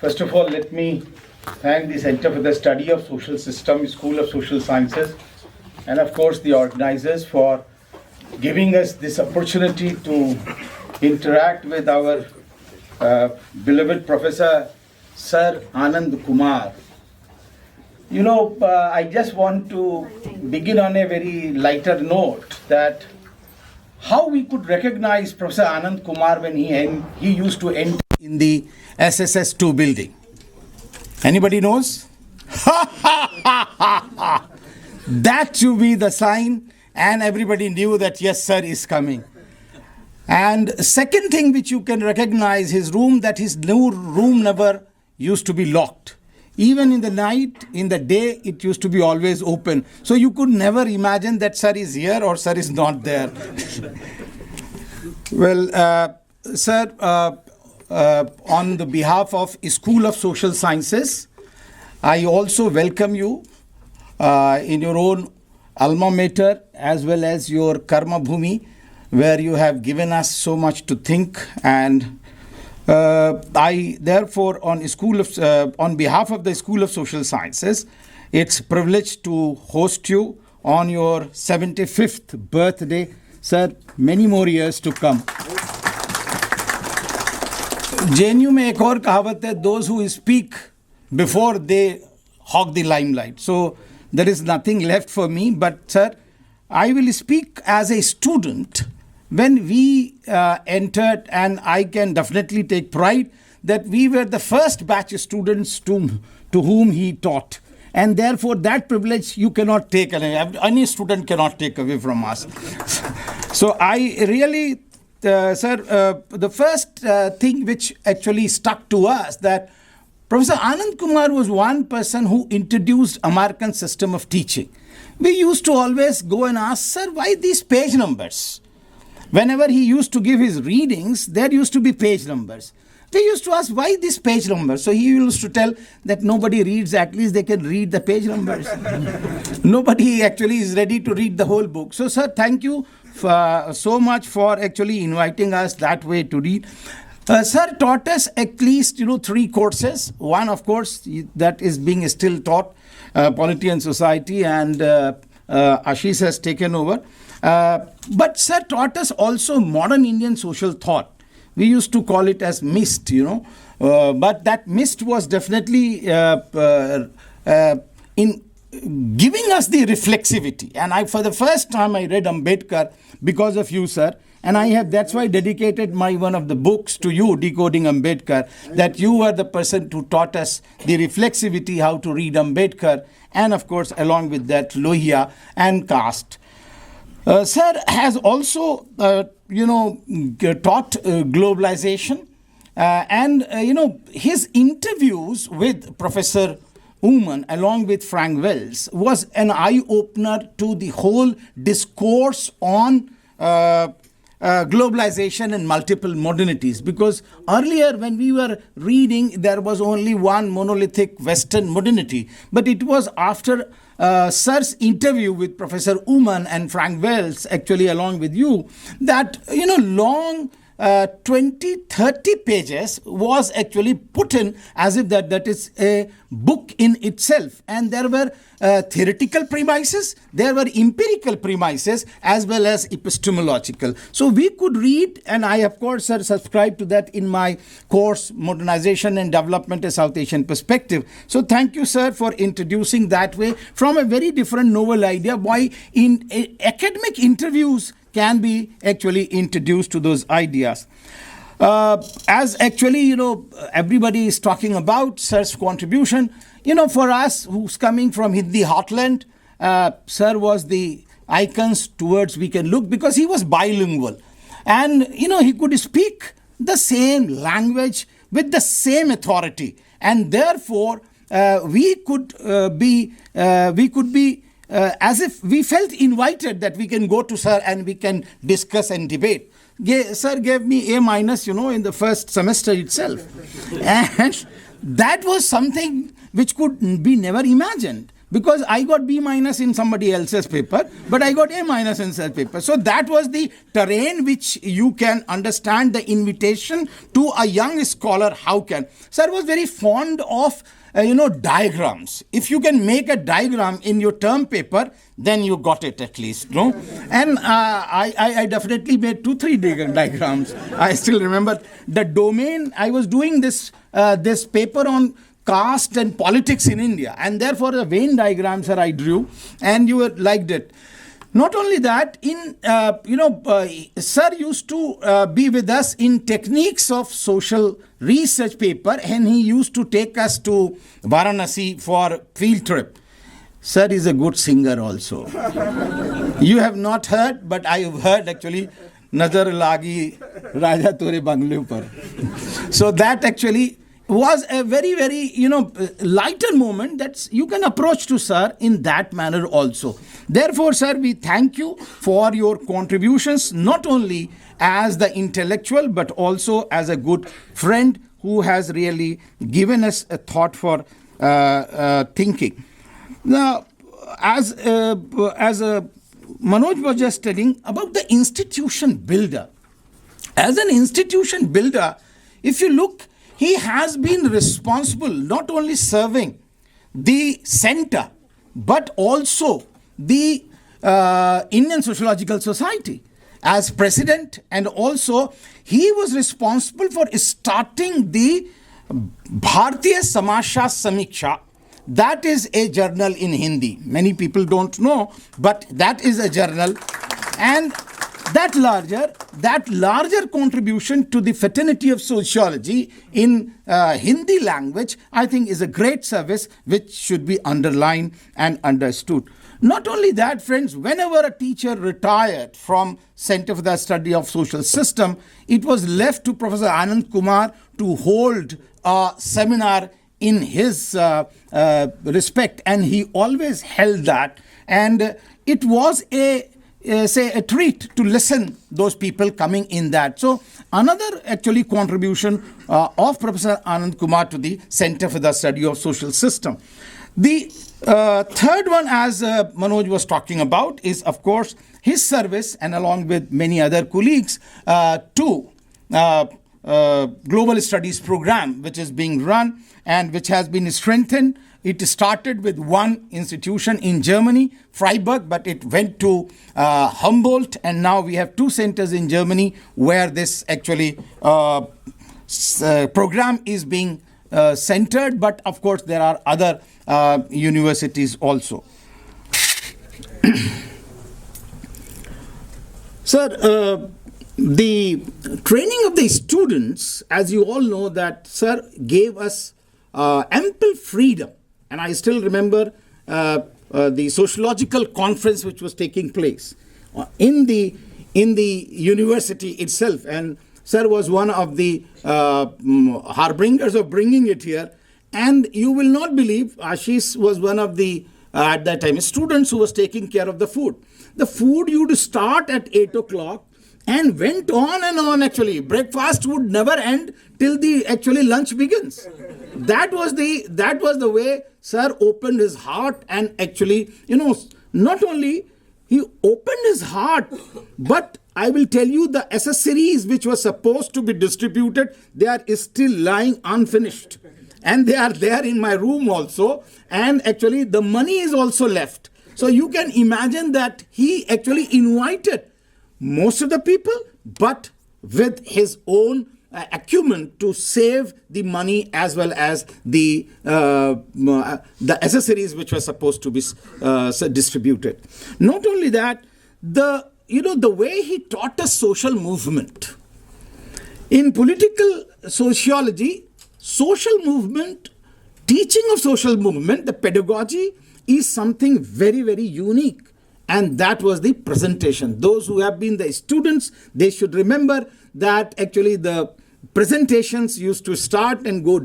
First of all, let me thank the Center for the Study of Social System, School of Social Sciences, and of course the organizers for giving us this opportunity to interact with our beloved Professor Sir Anand Kumar. I just want to begin on a very lighter note that how we could recognize Professor Anand Kumar when he used to enter in the SSS-2 building. Anybody knows? That should be the sign, and everybody knew that yes, sir is coming. And second thing which you can recognize, his room, that his new room never used to be locked. Even in the night, in the day, it used to be always open. So you could never imagine that sir is here or sir is not there. Well, sir, on the behalf of School of Social Sciences, I also welcome you in your own alma mater as well as your karma bhumi, where you have given us so much to think. And I therefore on behalf of the School of Social Sciences, it's a privilege to host you on your 75th birthday. Sir, many more years to come. JNU में एक और कहावत है, those who speak before they hog the limelight. So there is nothing left for me, but sir, I will speak as a student when we entered, and I can definitely take pride that we were the first batch of students to whom he taught. And therefore that privilege you cannot take away. Any student cannot take away from us. So I really, sir, the first thing which actually stuck to us, that Professor Anand Kumar was one person who introduced American system of teaching. We used to always go and ask, sir, why these page numbers? Whenever he used to give his readings, there used to be page numbers. We used to ask, why this page number? So he used to tell that nobody reads, at least they can read the page numbers. Nobody actually is ready to read the whole book. So sir, thank you so much for actually inviting us that way to read. Sir taught us at least 3 courses. One, of course, that is being still taught, Polity and Society, and Ashish has taken over. But sir taught us also modern Indian social thought. We used to call it as MIST, but that MIST was definitely in giving us the reflexivity. And for the first time I read Ambedkar because of you, sir. And that's why I dedicated one of the books to you, Decoding Ambedkar, that you were the person who taught us the reflexivity, how to read Ambedkar, and of course, along with that, Lohia and caste. Sir has also, taught globalization, and his interviews with Professor Uman, along with Frank Wells, was an eye-opener to the whole discourse on globalization and multiple modernities. Because earlier when we were reading, there was only one monolithic Western modernity. But it was after Sir's interview with Professor Uman and Frank Wells, actually along with you, that, long 20-30 pages was actually put in as if that is a book in itself. And there were theoretical premises, there were empirical premises, as well as epistemological. So we could read, and I, of course, sir, subscribe to that in my course, Modernization and Development, a South Asian Perspective. So thank you, sir, for introducing that way from a very different novel idea why in academic interviews can be actually introduced to those ideas. As actually, everybody is talking about sir's contribution, for us who's coming from Hindi heartland, sir was the icons towards we can look, because he was bilingual. And, he could speak the same language with the same authority. And therefore, we could be as if we felt invited that we can go to sir and we can discuss and debate. Sir gave me A-, in the first semester itself. And that was something which could be never imagined. because I got B minus in somebody else's paper, but I got A minus in such paper. So that was the terrain which you can understand the invitation to a young scholar. How can? Sir was very fond of diagrams. If you can make a diagram in your term paper, then you got it at least, no? And I definitely made 2-3 diagrams. I still remember the domain. I was doing this paper on caste and politics in India, and therefore the Venn diagram, sir, I drew, and you liked it. Not only that, sir used to be with us in techniques of social research paper, and he used to take us to Varanasi for field trip. Sir is a good singer also. You have not heard, but I have heard actually, Nazar Lagi Raja Tore Banglu Par. So that actually was a very, very, lighter moment that you can approach to sir in that manner also. Therefore, sir, we thank you for your contributions, not only as the intellectual, but also as a good friend who has really given us a thought for thinking. Now, as Manoj was just telling about the institution builder. As an institution builder, if you look, he has been responsible not only serving the center, but also the Indian Sociological Society as president, and also he was responsible for starting the Bharatiya Samasha Samiksha. That is a journal in Hindi. Many people don't know, but that is a journal. And that larger contribution to the fraternity of sociology in Hindi language, I think, is a great service which should be underlined and understood. Not only that, friends, whenever a teacher retired from Center for the Study of Social System, it was left to Professor Anand Kumar to hold a seminar in his respect, and he always held that, and it was a treat to listen those people coming in that. So another actually contribution of Professor Anand Kumar to the Center for the Study of Social System. The third one, as Manoj was talking about, is of course his service, and along with many other colleagues, to Global Studies program, which is being run and which has been strengthened. It started with one institution in Germany, Freiburg, but it went to Humboldt, and now we have 2 centers in Germany where this actually program is being centered, but of course there are other universities also. Sir, the training of the students, as you all know, that sir gave us ample freedom. And I still remember the sociological conference which was taking place in the university itself. And sir was one of the harbingers of bringing it here. And you will not believe, Ashish was one of the, at that time, students who was taking care of the food. The food used to start at 8 o'clock and went on and on actually. Breakfast would never end till the actually lunch begins. That was the way sir opened his heart, and actually, not only he opened his heart, but I will tell you, the accessories which were supposed to be distributed, they are still lying unfinished. And they are there in my room also. And actually the money is also left. So you can imagine that he actually invited most of the people, but with his own acumen to save the money as well as the accessories which were supposed to be distributed. Not only that, the way he taught us social movement. In political sociology, social movement, teaching of social movement, the pedagogy is something very, very unique. And that was the presentation. Those who have been the students, they should remember that actually the presentations used to start and go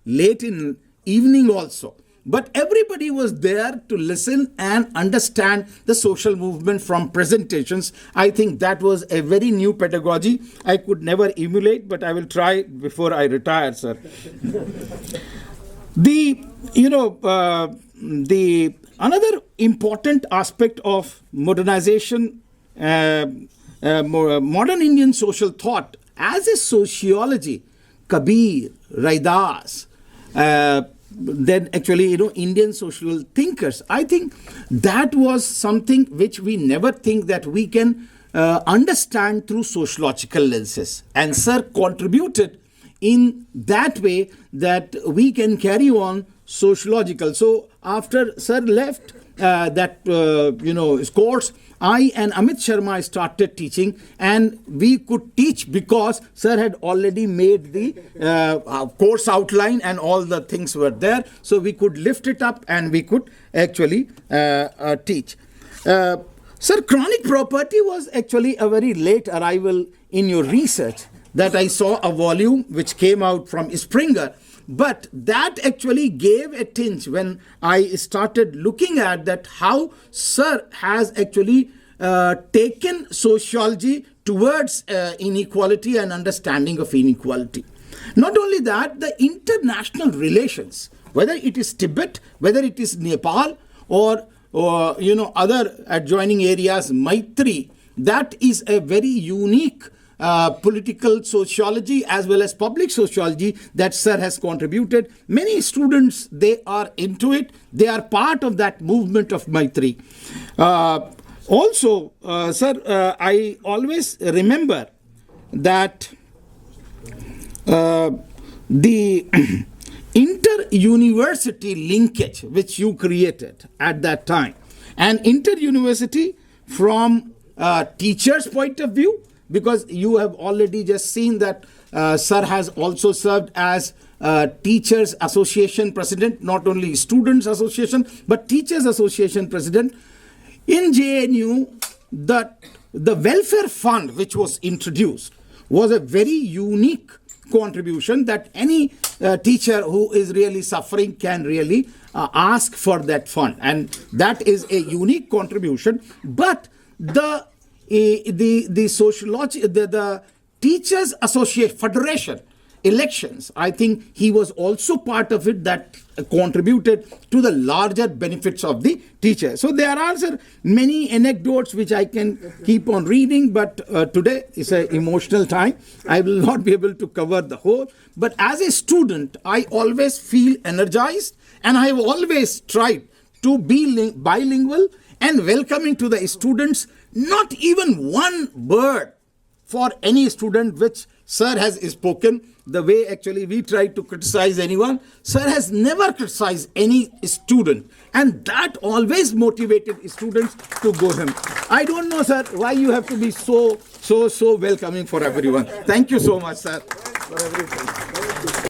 late in evening also. But everybody was there to listen and understand the social movement from presentations. I think that was a very new pedagogy. I could never emulate, but I will try before I retire, sir. the another important aspect of modernization, modern Indian social thought as a sociology, Kabir, Raidas, then actually, Indian social thinkers. I think that was something which we never think that we can understand through sociological lenses. And Sir contributed in that way that we can carry on sociological. So after Sir left his course, I and Amit Sharma started teaching, and we could teach because Sir had already made the course outline and all the things were there. So we could lift it up and we could actually teach. Sir, chronic property was actually a very late arrival in your research, that I saw a volume which came out from Springer. But that actually gave a tinge when I started looking at that how Sir has actually taken sociology towards inequality and understanding of inequality. Not only that, the international relations, whether it is Tibet, whether it is Nepal, or other adjoining areas, Maitri, that is a very unique political sociology as well as public sociology that Sir has contributed. Many students, they are into it. They are part of that movement of Maitri. Also, Sir, I always remember that the inter-university linkage which you created at that time, and inter-university from teachers' point of view, because you have already just seen that Sir has also served as Teachers Association President, not only Students Association, but Teachers Association President. In JNU, the welfare fund which was introduced was a very unique contribution that any teacher who is really suffering can really ask for that fund, and that is a unique contribution. But the sociology, the Teachers Association Federation elections, I think he was also part of it, that contributed to the larger benefits of the teacher. So there are many anecdotes which I can keep on reading, but today is an emotional time. I will not be able to cover the whole. But as a student, I always feel energized, and I have always tried to be bilingual and welcoming to the students. Not even one word for any student which Sir has spoken. The way actually we try to criticize anyone, Sir has never criticized any student, and that always motivated students to go him. I don't know, Sir, why you have to be so welcoming for everyone. Thank you so much, Sir, for everything.